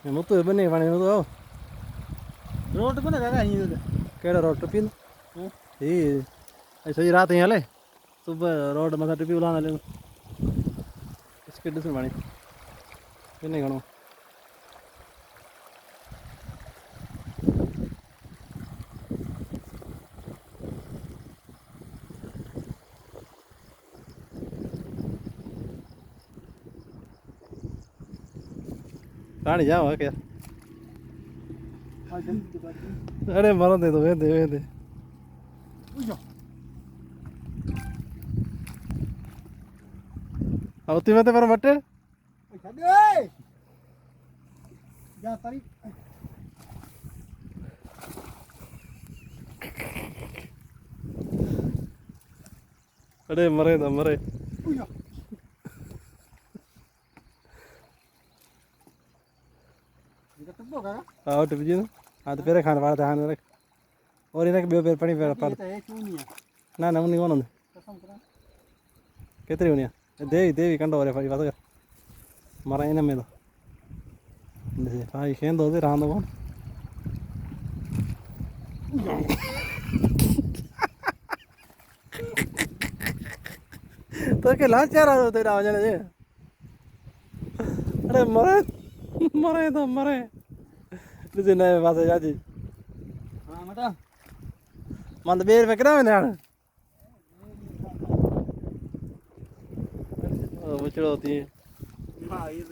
मुत्तू बने पानी में तो रोड पर ना नहीं है केड़ा रोड टपिन ये ऐसे ही रात यहाँ ले सुबह रोड मसा टपी बुलाना ले इसके डिस्म पानी किन्ने घणो पानी जाओ क्या अरे मरो दे दो वेंदे अब तुम्हें तो पर मटे जा तारी अरे मरे तो मरे आओ टिप जी हाँ तो फिर खाने वाला था हाँ और इन्हें बेव पेर पानी पेर पर ना उन्हीं कौन कितनी होनी देवी देवी कंडो वाले भाई बात कर मरा इन्हें में तो भाई खेल दो दे रहा कौन तो के लांच जा रहा तेरा आवाज ने अरे मरे मरे तो मरे तुझे नए पास जाजी हाँ मता मंद बेर में कितना में ध्यान वो चढ़ होती है हाँ ये